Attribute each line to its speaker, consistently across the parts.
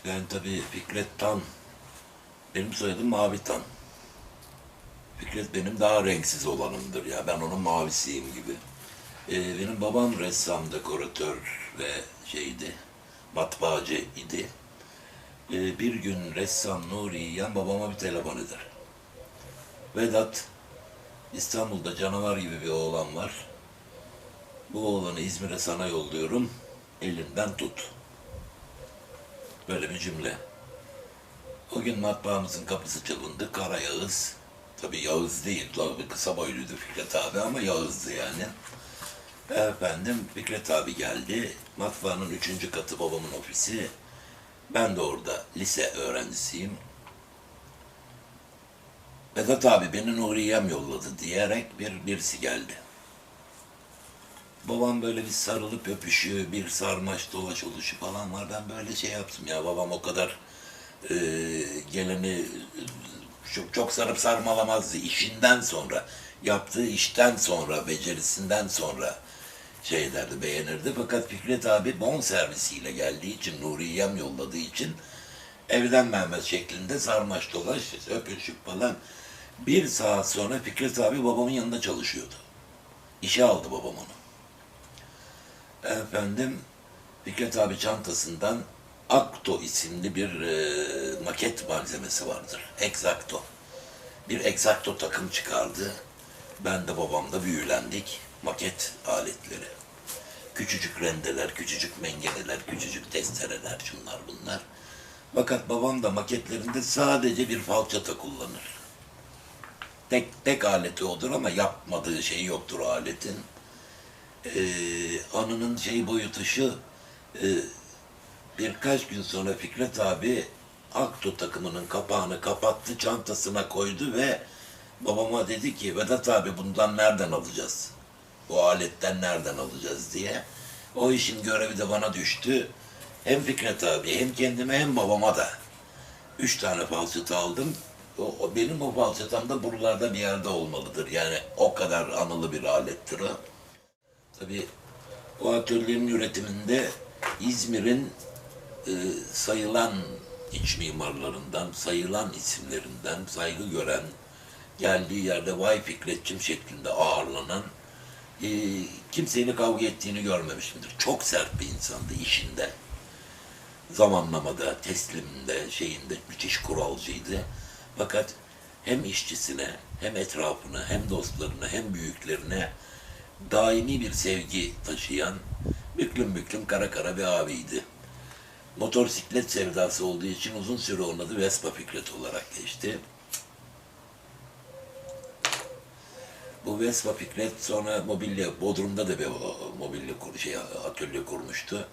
Speaker 1: ben tabii Fikret Tan, benim soyadım Mavi Tan. Fikret benim daha renksiz olanımdır ya, ben onun mavisiyim gibi. Benim babam ressam, dekoratör ve matbaacı idi. Bir gün ressam Nuri Yiyen babama bir telefon eder. Vedat, İstanbul'da canavar gibi bir oğlan var. Bu oğlanı İzmir'e sana yolluyorum, elinden tut. Böyle bir cümle. O gün matbaamızın kapısı çalındı. Kara Yağız. Tabii Yağız değil. Kısa boyluydu Fikret abi ama Yağız'dı yani. Efendim Fikret abi geldi. Matbaanın 3. katı babamın ofisi. Ben de orada lise öğrencisiyim. Vedat abi beni Nuriyem yolladı diyerek birisi geldi. Babam böyle bir sarılıp öpüşüyor, bir sarmaş dolaş oluşu falan var. Ben böyle şey yaptım ya, babam o kadar e, geleni çok sarıp sarmalamazdı. İşinden sonra, yaptığı işten sonra, becerisinden sonra şey derdi, beğenirdi. Fakat Fikret abi bon servisiyle geldiği için, Nuriyem yolladığı için evden Mehmet şeklinde sarmaş dolaş, öpüşüp falan. 1 saat sonra Fikret abi babamın yanında çalışıyordu. İşe aldı babam onu. Efendim Fikret abi çantasından Akto isimli bir maket malzemesi vardır. Exacto. Bir Exacto takım çıkardı. Ben de babamla büyülendik. Maket aletleri. Küçücük rendeler, küçücük mengeneler, küçücük testereler, şunlar bunlar. Fakat babam da maketlerinde sadece bir falçata kullanır. Tek aleti odur ama yapmadığı şey yoktur o aletin. Anının boyutu şu, birkaç gün sonra Fikret abi Akto takımının kapağını kapattı, çantasına koydu ve babama dedi ki, Vedat abi bundan nereden alacağız? Bu aletten nereden alacağız diye. O işin görevi de bana düştü. Hem Fikret abi hem kendime hem babama da 3 tane falçata aldım. Benim o falçatam da buralarda bir yerde olmalıdır. Yani o kadar anılı bir alettir o. Tabii o atölyenin üretiminde İzmir'in sayılan iç mimarlarından, sayılan isimlerinden saygı gören, geldiği yerde vay Fikretçim şeklinde ağırlanan, kimseyle kavga ettiğini görmemişimdir. Çok sert bir insandı işinde. Zamanlamada, tesliminde, müthiş kuralcıydı. Fakat hem işçisine, hem etrafına, hem dostlarına, hem büyüklerine daimi bir sevgi taşıyan, büklüm büklüm kara kara bir abiydi. Motosiklet sevdası olduğu için uzun süre onun adı Vespa Fikret olarak geçti. Bu Vespa Fikret sonra Bodrum'da da bir atölye kurmuştu.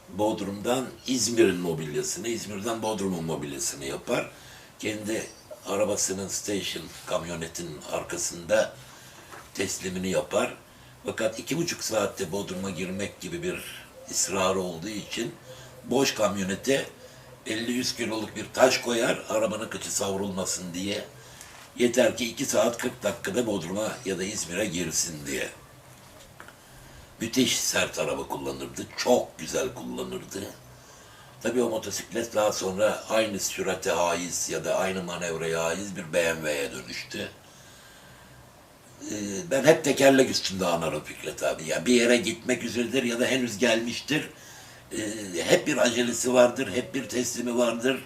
Speaker 1: Bodrum'dan İzmir'in mobilyasını, İzmir'den Bodrum'un mobilyasını yapar. Kendi arabasının kamyonetin arkasında teslimini yapar. Fakat 2,5 saatte Bodrum'a girmek gibi bir ısrarı olduğu için boş kamyonete 50-100 kiloluk bir taş koyar, arabanın kıçı savrulmasın diye. Yeter ki 2 saat 40 dakikada Bodrum'a ya da İzmir'e girsin diye. Müthiş sert araba kullanırdı, çok güzel kullanırdı. Tabii o motosiklet daha sonra aynı sürate haiz ya da aynı manevraya haiz bir BMW'ye dönüştü. Ben hep tekerlek üstünde anarım Fikret abi. Ya bir yere gitmek üzeredir ya da henüz gelmiştir. Hep bir acelesi vardır, hep bir teslimi vardır.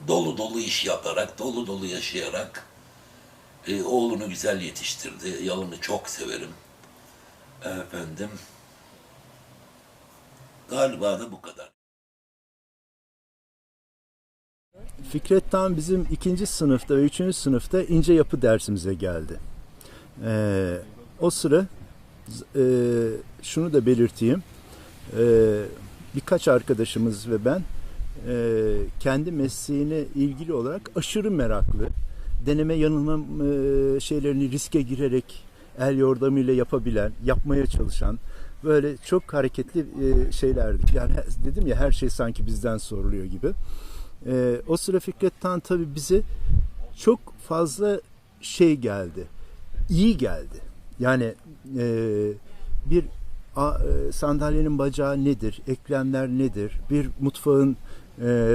Speaker 1: Dolu dolu iş yaparak, dolu dolu yaşayarak oğlunu güzel yetiştirdi. Yalını çok severim. Efendim, galiba da bu kadar.
Speaker 2: Fikret Tan bizim 2. sınıfta ve 3. sınıfta ince yapı dersimize geldi. O sıra şunu da belirteyim. Birkaç arkadaşımız ve ben kendi mesleğine ilgili olarak aşırı meraklı, deneme yanılma şeylerini riske girerek el yordamıyla yapmaya çalışan böyle çok hareketli şeylerdik. Yani dedim ya, her şey sanki bizden soruluyor gibi. O sıra Fikret Tan tabii bize çok fazla geldi. İyi geldi. Yani bir sandalyenin bacağı nedir, eklemler nedir, bir mutfağın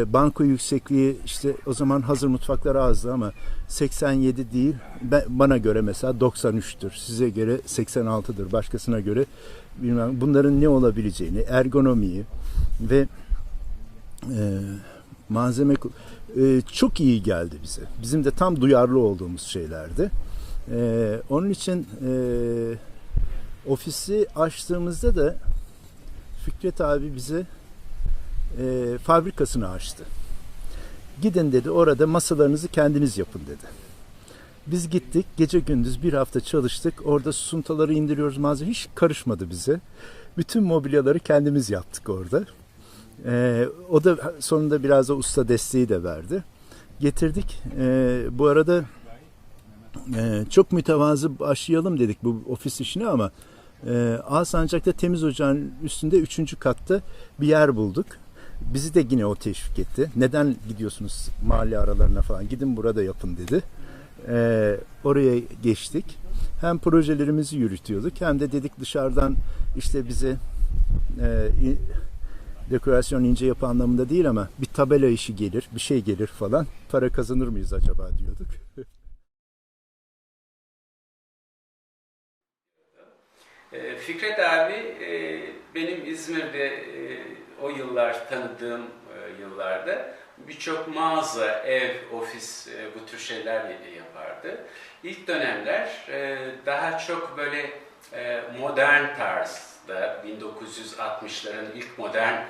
Speaker 2: banko yüksekliği, işte o zaman hazır mutfaklar azdı ama 87 değil, bana göre mesela 93'tür, size göre 86'dır, başkasına göre bilmem, bunların ne olabileceğini, ergonomiyi ve malzeme çok iyi geldi bize. Bizim de tam duyarlı olduğumuz şeylerdi. Onun için ofisi açtığımızda da Fikret abi bize fabrikasını açtı. Gidin dedi, orada masalarınızı kendiniz yapın dedi. Biz gittik, gece gündüz bir hafta çalıştık. Orada suntaları indiriyoruz, malzeme hiç karışmadı bize. Bütün mobilyaları kendimiz yaptık orada. O da sonunda biraz da usta desteği de verdi. Getirdik. Bu arada çok mütevazı başlayalım dedik bu ofis işine ama Alsancak'ta Temiz Ocağın üstünde 3. katta bir yer bulduk. Bizi de yine o teşvik etti. Neden gidiyorsunuz mahalle aralarına falan? Gidin burada yapın dedi. Oraya geçtik. Hem projelerimizi yürütüyorduk hem de dedik dışarıdan işte bize dekorasyon ince yapı anlamında değil ama bir tabela işi gelir, bir şey gelir falan. Para kazanır mıyız acaba diyorduk.
Speaker 3: Fikret abi benim İzmir'de o yıllar tanıdığım yıllarda birçok mağaza, ev, ofis bu tür şeyler yapardı. İlk dönemler daha çok böyle modern tarzda 1960'ların ilk modern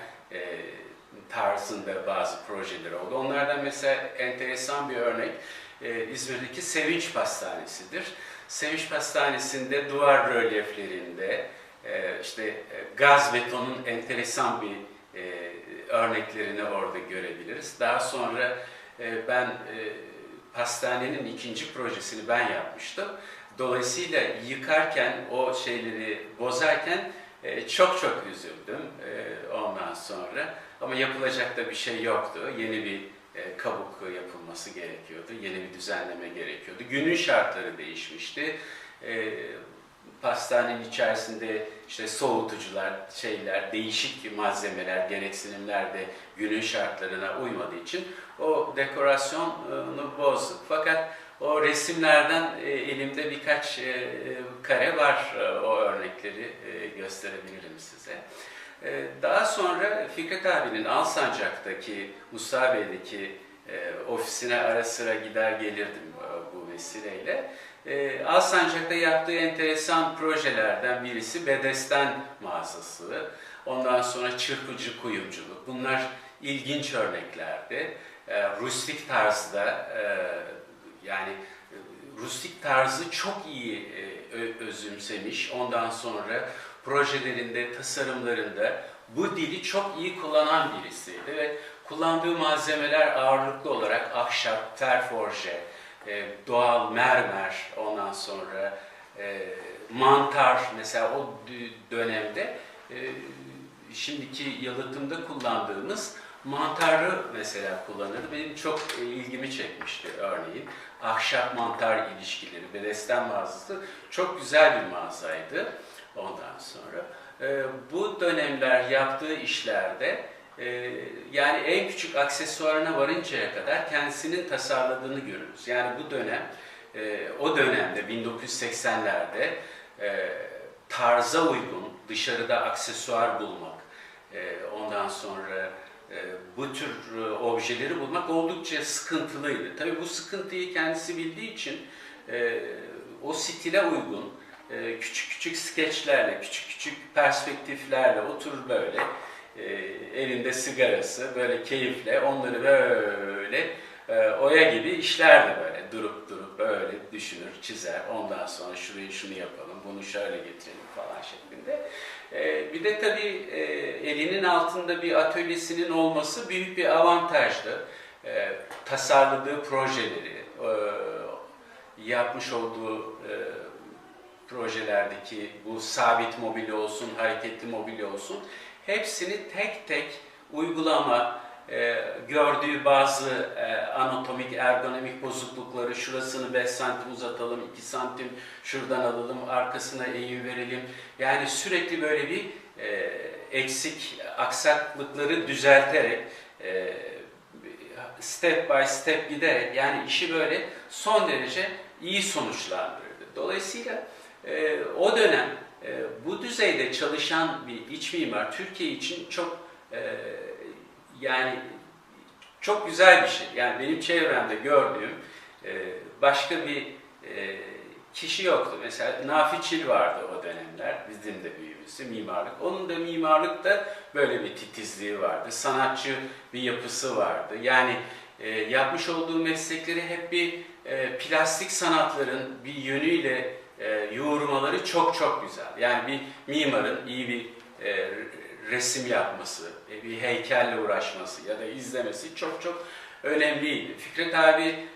Speaker 3: tarzında bazı projeler oldu. Onlardan mesela enteresan bir örnek İzmir'deki Sevinç Pastanesi'dir. Sevinç Pastanesi'nde duvar rölyeflerinde işte gaz betonun enteresan bir örneklerini orada görebiliriz. Daha sonra ben pastanenin ikinci projesini ben yapmıştım. Dolayısıyla yıkarken, o şeyleri bozarken çok üzüldüm ondan sonra. Ama yapılacak da bir şey yoktu. Yeni bir kabuk yapılması gerekiyordu. Yeni bir düzenleme gerekiyordu. Günün şartları değişmişti. Pastanenin içerisinde işte soğutucular, değişik malzemeler, gereksinimler de günün şartlarına uymadığı için o dekorasyonu bozduk. Fakat o resimlerden elimde birkaç kare var, o örnekleri gösterebilirim size. Daha sonra Fikret abinin Alsancak'taki, Musa Bey'deki ofisine ara sıra gider gelirdim bu vesileyle. Alsancak'ta yaptığı enteresan projelerden birisi Bedesten mağazası. Ondan sonra çırpıcı kuyumculuk. Bunlar ilginç örneklerdi. Rustik tarzda, yani rustik tarzı çok iyi özümsemiş. Ondan sonra projelerinde, tasarımlarında bu dili çok iyi kullanan birisiydi ve kullandığı malzemeler ağırlıklı olarak ahşap, terforje, doğal mermer, ondan sonra mantar, mesela o dönemde şimdiki yalıtımda kullandığımız mantarı mesela kullanırdı. Benim çok ilgimi çekmişti örneğin. Ahşap mantar ilişkileri, Bedesten mağazası çok güzel bir mağazaydı ondan sonra. Bu dönemler yaptığı işlerde yani en küçük aksesuarına varıncaya kadar kendisinin tasarladığını görürüz. Yani bu dönem, o dönemde 1980'lerde tarza uygun dışarıda aksesuar bulmak, ondan sonra bu tür objeleri bulmak oldukça sıkıntılıydı. Tabii bu sıkıntıyı kendisi bildiği için o stile uygun küçük skeçlerle, küçük perspektiflerle oturur böyle, elinde sigarası, böyle keyifle onları böyle oya gibi işlerdi böyle. Durup böyle düşünür, çizer. Ondan sonra şurayı şunu yapalım, bunu şöyle getirelim falan şeklinde. Bir de tabii elinin altında bir atölyesinin olması büyük bir avantajdı. Tasarladığı projeleri, yapmış olduğu projelerdeki bu sabit mobilya olsun, hareketli mobilya olsun, hepsini tek tek uygulama, gördüğü bazı anatomik, ergonomik bozuklukları, şurasını 5 santim uzatalım, 2 santim şuradan alalım, arkasına eğim verelim. Yani sürekli böyle bir eksik, aksaklıkları düzelterek, step by step giderek, yani işi böyle son derece iyi sonuçlandırdı. Dolayısıyla o dönem bu düzeyde çalışan bir iç mimar Türkiye için çok yani çok güzel bir şey. Yani benim çevremde gördüğüm başka bir kişi yoktu. Mesela Nafi Çil vardı o dönemler, bizim de büyüğümüzü, mimarlık. Onun da mimarlıkta böyle bir titizliği vardı. Sanatçı bir yapısı vardı. Yani yapmış olduğu meslekleri hep bir plastik sanatların bir yönüyle yoğurmaları çok çok güzel. Yani bir mimarın iyi bir resim yapması, bir heykelle uğraşması ya da izlemesi çok çok önemliydi. Fikret abi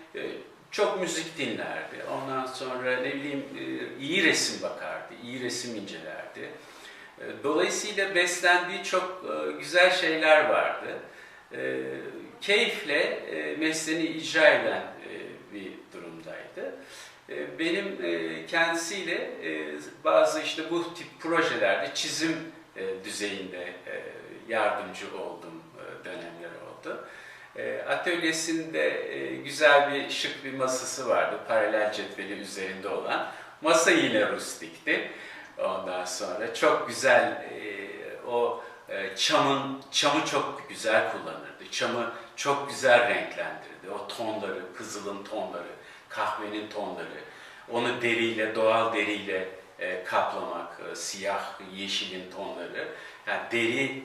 Speaker 3: çok müzik dinlerdi. Ondan sonra ne bileyim iyi resim bakardı, iyi resim incelerdi. Dolayısıyla beslendiği çok güzel şeyler vardı. Keyifle mesleğini icra eden bir durumdaydı. Benim kendisiyle bazı işte bu tip projelerde çizim düzeyinde yardımcı olduğum dönemler oldu. Atölyesinde güzel bir şık bir masası vardı, paralel cetveli üzerinde olan. Masa yine rustikti. Ondan sonra çok güzel o çamı çok güzel kullanırdı. Çamı çok güzel renklendirdi. O tonları, kızılın tonları, kahvenin tonları, onu deriyle, doğal deriyle kaplamak, siyah, yeşilin tonları. Yani deri,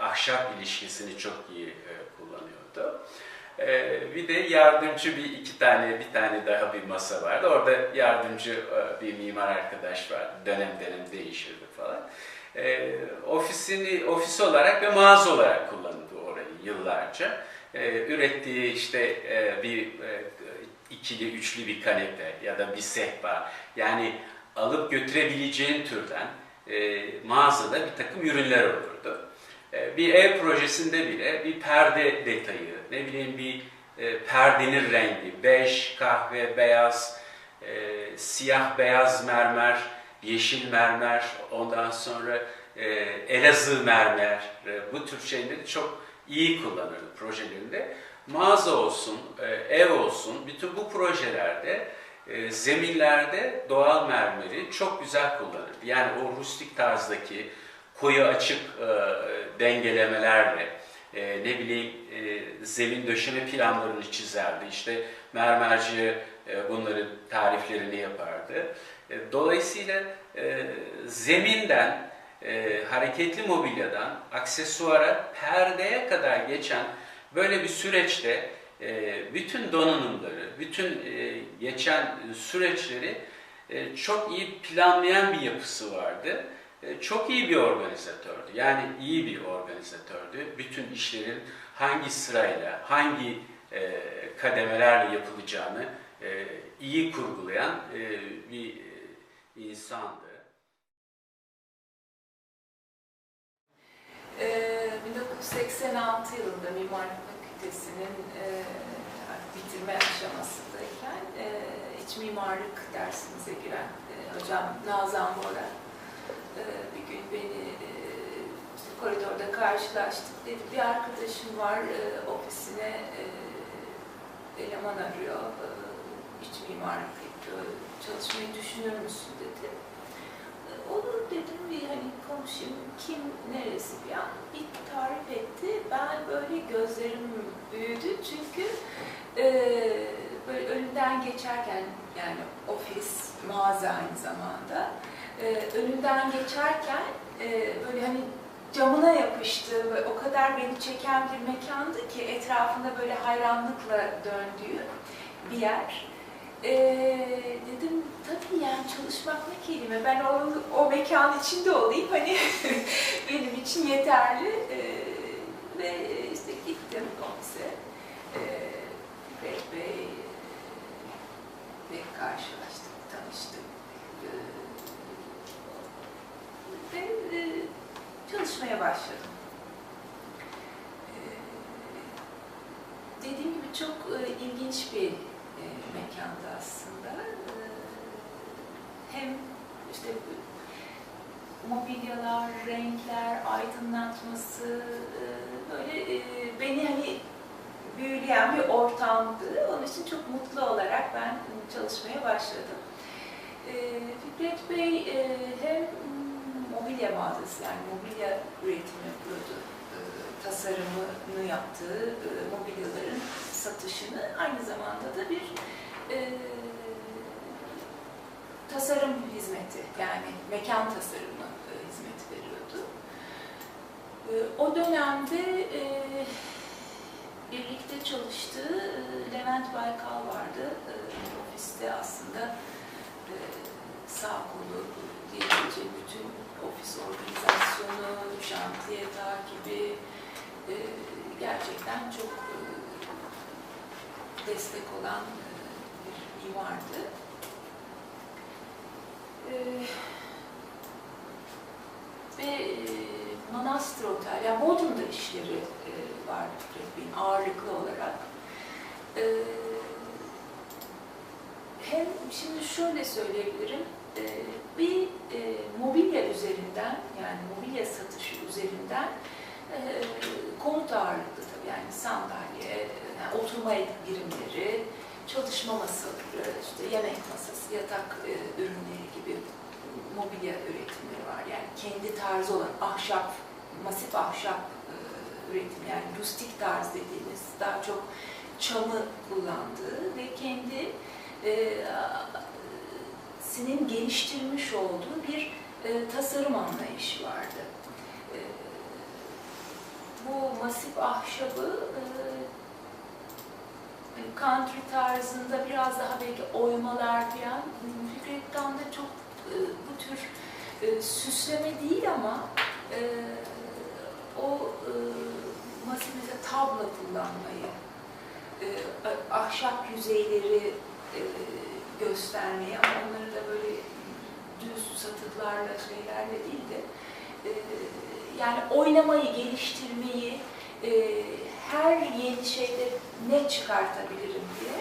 Speaker 3: ahşap ilişkisini çok iyi kullanıyordu. Bir de yardımcı bir tane daha bir masa vardı. Orada yardımcı bir mimar arkadaş vardı. Dönem dönem değişirdi falan. Ofis olarak ve mağaza olarak kullandı orayı yıllarca. Ürettiği işte bir ikili, üçlü bir kanepe ya da bir sehpa. Yani alıp götürebileceğin türden mağazada bir takım ürünler olurdu. Bir ev projesinde bile bir perde detayı, ne bileyim bir perdenin rengi, bej, kahve, beyaz, siyah beyaz mermer, yeşil mermer, ondan sonra Elazığ mermer, bu tür şeyleri çok iyi kullanırdı projelerinde. Mağaza olsun, ev olsun, bütün bu projelerde zeminlerde doğal mermeri çok güzel kullanırdı. Yani o rustik tarzdaki koyu açık dengelemelerle, ne bileyim zemin döşeme planlarını çizerdi. İşte mermerci bunların tariflerini yapardı. Dolayısıyla zeminden, hareketli mobilyadan, aksesuara, perdeye kadar geçen böyle bir süreçte bütün donanımları, bütün geçen süreçleri çok iyi planlayan bir yapısı vardı. Çok iyi bir organizatördü. Yani iyi bir organizatördü. Bütün işlerin hangi sırayla, hangi kademelerle yapılacağını iyi kurgulayan bir insandı.
Speaker 4: 1986 yılında Mimarlık Fakültesi'nin bitirme aşamasındayken iç mimarlık dersimize giren hocam Nazan Bora bir gün beni koridorda karşılaştık. Dedi, bir arkadaşım var, ofisine eleman arıyor, iç mimarlık yapıyor, çalışmayı düşünür müsün dedi. Olur dedim, bir hani konuşayım, kim, neresi bir an, bir tarif etti. Ben böyle gözlerim büyüdü çünkü böyle önünden geçerken, yani ofis, mağaza aynı zamanda, önünden geçerken böyle hani camına yapıştı ve o kadar beni çeken bir mekandı ki etrafında böyle hayranlıkla döndüğü bir yer. Dedim tabii yani çalışmak ne kelime, ben o mekan içinde olayım, hani benim için yeterli. Ve işte gittim ofise, Fikret Bey'le karşılaştık, tanıştık ve çalışmaya başladım. çok ilginç bir mekandı aslında. Hem işte mobilyalar, renkler, aydınlatması böyle beni hani büyüleyen bir ortamdı. Onun için çok mutlu olarak ben çalışmaya başladım. Fikret Bey hem mobilya mağazası, yani mobilya üretimi yapıyordu. Tasarımını yaptığı mobilyaların satışını, aynı zamanda da bir tasarım hizmeti, yani mekan tasarımı hizmeti veriyordu. O dönemde birlikte çalıştığı Levent Baykal vardı. Ofiste aslında sağ kolu diyebileceğim bütün ofis organizasyonu, şantiye takibi gerçekten çok destek olan bir mimardı. Ve Manastır Otel, yani Bodrum'da işleri vardı Fikret Bey'in ağırlıklı olarak. Hem şimdi şöyle söyleyebilirim, bir mobilya üzerinden, yani mobilya satışı üzerinden konut ağırlıklı tabii, yani sandalye, yani oturma birimleri, çalışma masaları, işte yemek masası, yatak ürünleri gibi mobilya üretimleri var. Yani kendi tarzı olan ahşap, masif ahşap üretimi, yani rustik tarz dediğimiz, daha çok çamı kullandığı ve kendi sinin geliştirmiş olduğu bir tasarım anlayışı vardı. Bu masif ahşabı country tarzında biraz daha belki oymalar falan, Fikret'ten de çok bu tür süsleme değil ama o masif mesela tabla kullanmayı, ahşap yüzeyleri göstermeyi, ama onları da böyle düz satıklarla, şeylerle değil de yani oynamayı, geliştirmeyi, her yeni şeyde ne çıkartabilirim diye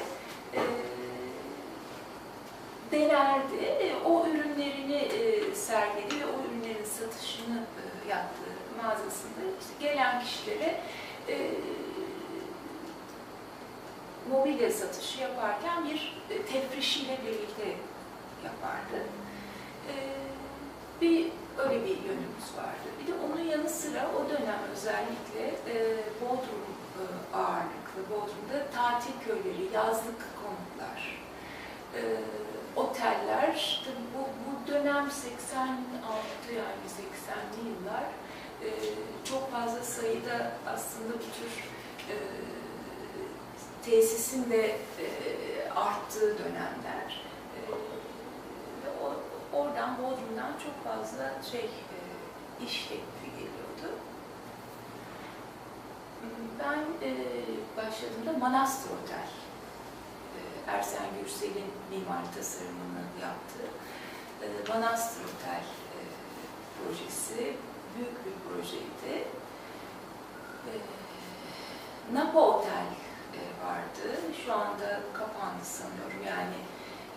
Speaker 4: denerdi. O ürünlerini sergiledi ve o ürünlerin satışını yaptığı mağazasında işte gelen kişilere mobilya satışı yaparken bir tefrişiyle birlikte yapardı. Öyle bir yönümüz vardı. Bir de onun yanı sıra o dönem özellikle Bodrum ağırlıklı, Bodrum'da tatil köyleri, yazlık konutlar, oteller, tabii bu dönem 86, yani 80'li yıllar, çok fazla sayıda aslında bu tür tesisin de arttığı dönemler. Ve oradan, Bodrum'dan çok fazla iş teklifi geliyordu. Ben başladığımda Manastır Otel, Ersen Gürsel'in mimari tasarımını yaptığı Manastır Otel projesi büyük bir projeydi. Napa Otel vardı. Şu anda kapandı sanıyorum. Yani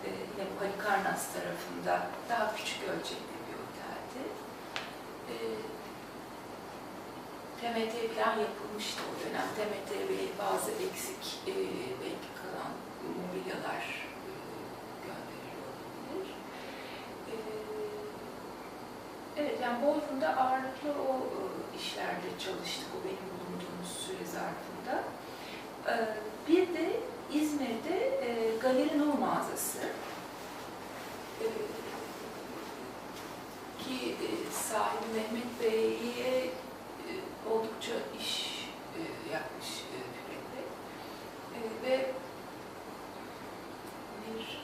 Speaker 4: yine bu Halikarnas tarafında daha küçük ölçekli bir oteldi. TMT falan yapılmıştı o dönem. TMT ve bazı eksik belki kalan mobilyalar gönderiyor olabilir. Evet, yani Bodrum'da ağırlıklı o işlerde çalıştık, o benim bulunduğum süre zarfında. Bir de İzmir'de Galeri Nur mağazası ki sahibi Mehmet Bey'e oldukça iş yapmış Fikret Bey. Ve bir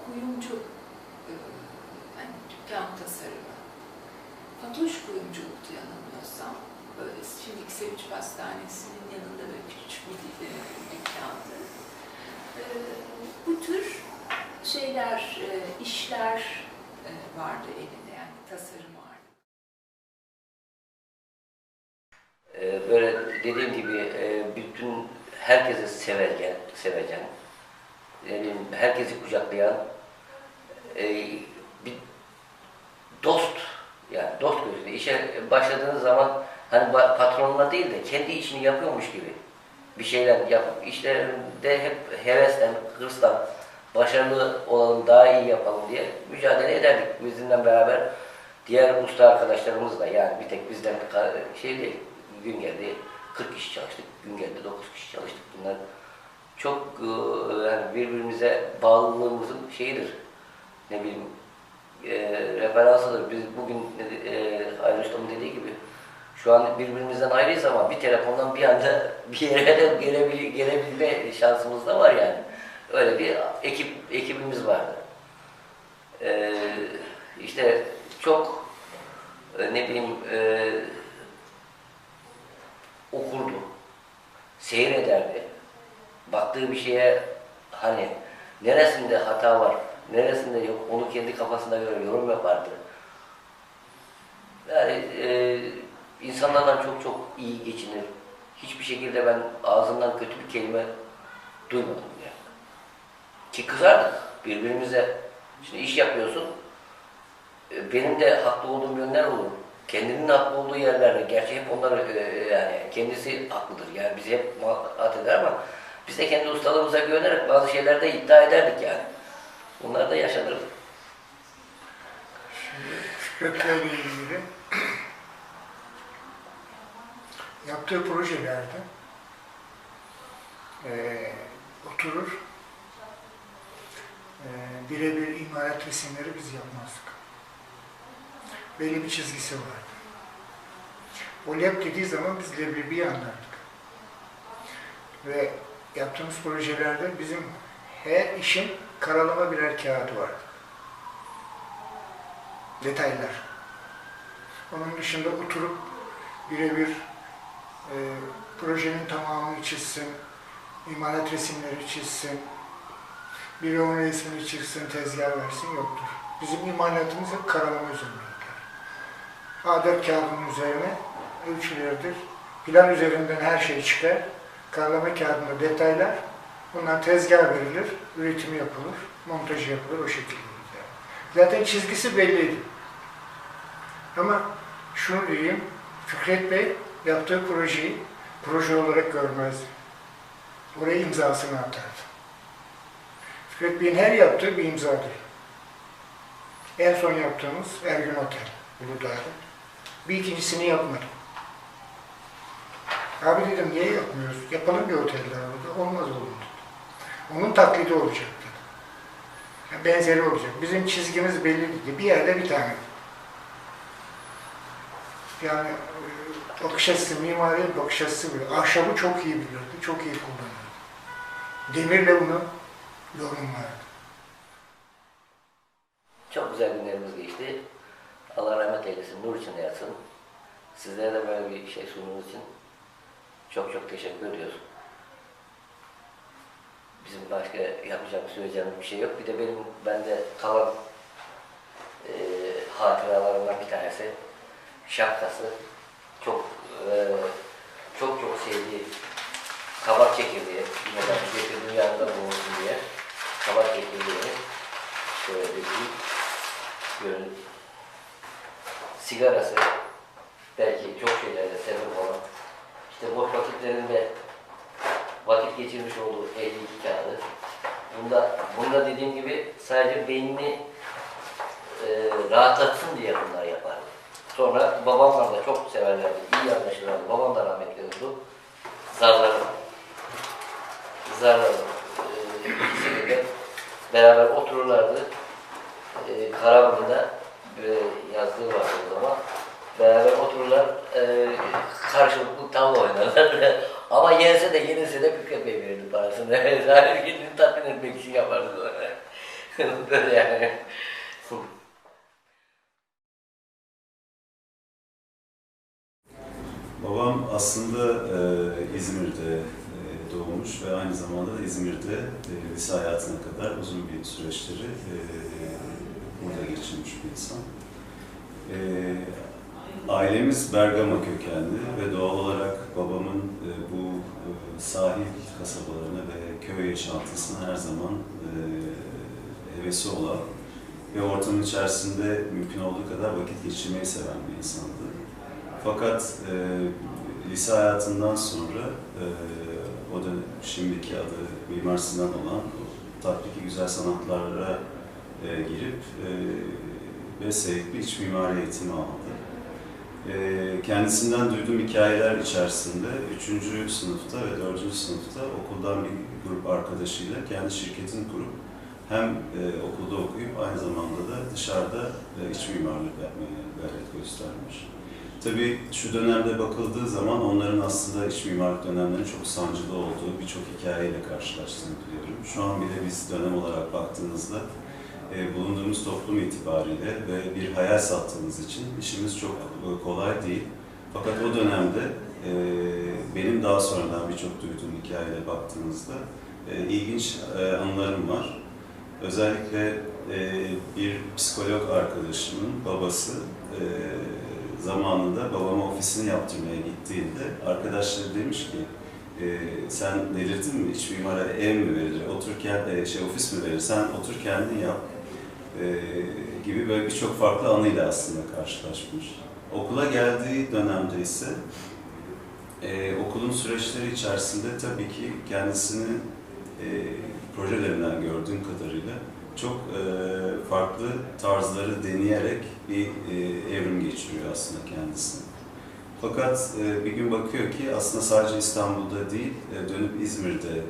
Speaker 4: kuyumcu, yani dükkan tasarımı, Fatoş kuyumculuktu yanılmıyorsam. Böyle şimdiki Sevinç Pastanesi'nin yanında böyle küçük bir dükkandı. Bu tür şeyler, işler vardı elinde, yani tasarım vardı.
Speaker 5: Böyle dediğim gibi bütün herkese sevecen, herkesi kucaklayan bir dost, yani dost gözüyle. İşe başladığınız zaman hani patronla değil de kendi işini yapıyormuş gibi bir şeyler yapıp işlerinde hep hevesten, hırsla başarılı olalım, daha iyi yapalım diye mücadele ederdik. Bizimle beraber diğer usta arkadaşlarımızla, yani bir tek bizden şey değil, gün geldi 40 kişi çalıştık, gün geldi 9 kişi çalıştık. Bunlar çok yani birbirimize bağlılığımızın şeyidir, ne bileyim referansıdır. Biz bugün Aydın Usta'nın dediği gibi şu an birbirimizden ayrıyız ama bir telefondan bir anda bir yere de gelebilme şansımız da var yani. Öyle bir ekibimiz vardı. İşte çok ne bileyim okurdu, seyrederdi. Baktığı bir şeye hani neresinde hata var, neresinde yok, onu kendi kafasına göre yorum yapardı. Yani insanlarla çok iyi geçinir. Hiçbir şekilde ben ağzından kötü bir kelime duymadım yani. Ki kızardık birbirimize. Şimdi iş yapıyorsun, benim de haklı olduğum yönler olur. Kendinin haklı olduğu yerlerde, gerçi hep onlar yani kendisi haklıdır. Yani bizi hep muhabbet eder ama biz de kendi ustalığımıza güvenerek bazı şeylerde iddia ederdik yani. Bunlar da yaşanırdı.
Speaker 6: Şimdi Fikret'le ilgili yaptığı projelerde oturur, birebir imalat resimleri biz yapmazdık. Belli bir çizgisi vardı. O lep dediği zaman biz leblebiyi anlardık. Ve yaptığımız projelerde bizim her işin karalama birer kağıdı vardı. Detaylar. Onun dışında oturup birebir projenin tamamını çizsin, imalat resimleri çizsin, biri onun resmini çizsin, tezgah versin yoktur. Bizim imalatımız hep karalama üzerine. A4 kağıdının üzerine ölçüleridir. Plan üzerinden her şey çıkar. Karalama kağıdında detaylar. Bunlar tezgah verilir, üretimi yapılır, montajı yapılır, o şekilde. Zaten çizgisi belliydi. Ama şunu diyeyim, Fikret Bey yaptığı projeyi proje olarak görmezdi. Oraya imzasını atardı. Fikret Bey'in her yaptığı bir imzadır. En son yaptığımız Ergün Otel, Uludağ'da. Bir ikincisini yapmadım. Abi dedim, niye yapmıyoruz? Yapalım bir oteller orada. Olmaz olur dedi. Onun taklidi olacak dedi. Yani benzeri olacak. Bizim çizgimiz belli değil. Bir yerde bir tane. Yani bakış açısı, mimari bakış açısı böyle. Ahşabı çok iyi bilirdi, çok iyi kullanırdı. Demirle bunu yorumlardı.
Speaker 5: Çok güzel günlerimiz geçti. Allah rahmet eylesin, nur içinde yatsın. Sizlere de böyle bir şey sunduğunuz için çok teşekkür ediyoruz. Bizim başka yapacağımız, söyleyeceğimiz bir şey yok. Bir de bende kalan hatıralarımdan bir tanesi şapkası. Çok sevdiği kabak çekirdeği, bilmeden getirdiğim yanında bulunsun diye kabak çekirdeğini şöyle dökeyim. Görün. Sigarası, belki çok şeylerde sebep olan, işte boş vakitlerinde vakit geçirmiş olduğu 52 kağıdı. Bunda dediğim gibi sadece beynini rahatlatsın diye bunlar yapardı. Sonra babamla da çok severlerdi, iyi anlaşırlardı. Babam da rahmetli oldu. Zarların ikisi de beraber otururlardı. Karaman'da yazdığı vardı o zaman. Beraber otururlar, karşılıklı tavla oynarlar. Ama yense de yenilse de Fikret Bey verirdi parasını. Zahir kendini tatmin etmek için yapardı. Böyle yani.
Speaker 7: Babam aslında İzmir'de doğmuş ve aynı zamanda da İzmir'de lise hayatına kadar uzun bir süreçleri burada geçirmiş bir insan. Ailemiz Bergama kökenli ve doğal olarak babamın bu sahil kasabalarına ve köy yaşantısına her zaman hevesi olan ve ortamın içerisinde mümkün olduğu kadar vakit geçirmeyi seven bir insandı. Fakat lise hayatından sonra o da şimdiki adı Mimar Sinan olan tatbiki güzel sanatlara girip ve sevgi iç mimari eğitimi aldı. Kendisinden duyduğum hikayeler içerisinde 3. sınıfta ve 4. sınıfta okuldan bir grup arkadaşıyla kendi şirketini kurup hem okulda okuyup aynı zamanda da dışarıda iç mimarlık yapmaya gayret göstermiş. Tabii şu dönemde bakıldığı zaman onların aslında iç mimarlık dönemlerinin çok sancılı olduğu birçok hikayeyle karşılaştığını biliyorum. Şu an bile biz dönem olarak baktığımızda bulunduğumuz toplum itibariyle ve bir hayal sattığımız için işimiz çok kolay değil. Fakat o dönemde benim daha sonradan birçok duyduğum hikayeyle baktığımızda ilginç anılarım var. Özellikle bir psikolog arkadaşımın babası zamanında babama ofisini yaptırmaya gittiğinde arkadaşları demiş ki sen delirdin mi? İç mimara ev mi verilir? Oturken ofis mi verir? Sen otur kendin yap gibi böyle birçok farklı anıyla aslında karşılaşmış. Okula geldiği dönemde ise okulun süreçleri içerisinde tabii ki kendisini projelerinden gördüğüm kadarıyla çok farklı tarzları deneyerek bir evrim geçiriyor aslında kendisi. Fakat bir gün bakıyor ki aslında sadece İstanbul'da değil, dönüp İzmir'de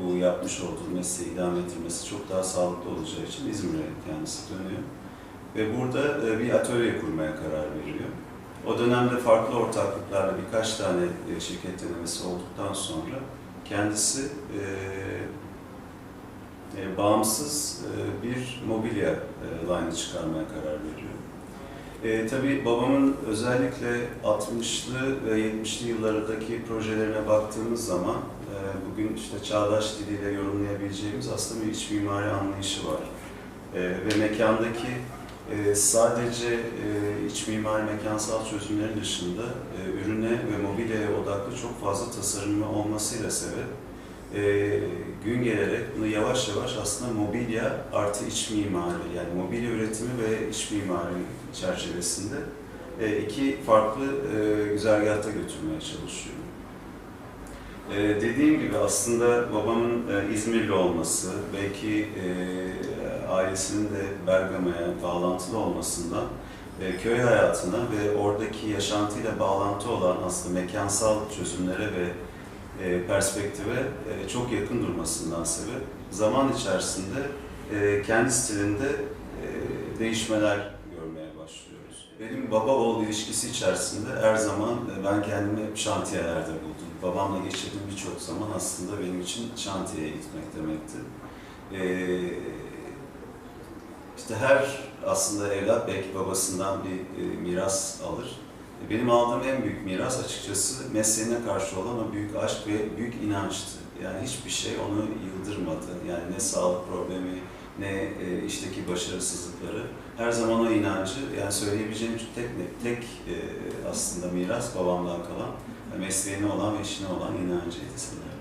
Speaker 7: bu yapmış olduğu mesleği idame ettirmesi çok daha sağlıklı olacağı için İzmir'e kendisi dönüyor. Ve burada bir atölye kurmaya karar veriyor. O dönemde farklı ortaklıklarla birkaç tane şirket denemesi olduktan sonra kendisi bağımsız bir mobilya line'ı çıkarmaya karar veriyor. Tabii babamın özellikle 60'lı ve 70'li yıllardaki projelerine baktığımız zaman bugün işte çağdaş diliyle yorumlayabileceğimiz aslında bir iç mimari anlayışı var. Ve mekandaki sadece iç mimari mekansal çözümlerin dışında ürüne ve mobilyaya odaklı çok fazla tasarımı olmasıyla sebep gün gelerek bunu yavaş yavaş aslında mobilya artı iç mimari, yani mobilya üretimi ve iç mimari çerçevesinde iki farklı güzergahta götürmeye çalışıyor. Dediğim gibi aslında babamın İzmirli olması, belki ailesinin de Bergama'ya bağlantılı olmasından köy hayatına ve oradaki yaşantıyla bağlantı olan aslında mekansal çözümlere ve perspektive çok yakın durmasından sebep zaman içerisinde kendi stilinde değişmeler görmeye başlıyoruz. Benim baba-oğul ilişkisi içerisinde her zaman ben kendimi şantiyelerde buldum. Babamla geçirdiğim birçok zaman aslında benim için şantiyeye gitmek demekti. İşte her aslında evlat belki babasından bir miras alır. Benim aldığım en büyük miras açıkçası mesleğine karşı olan o büyük aşk ve büyük inançtı. Yani hiçbir şey onu yıldırmadı. Yani ne sağlık problemi, ne işteki başarısızlıkları. Her zaman o inancı, yani söyleyebileceğim tek aslında miras babamdan kalan, mesleğine olan ve işine olan inancıydı sanırım.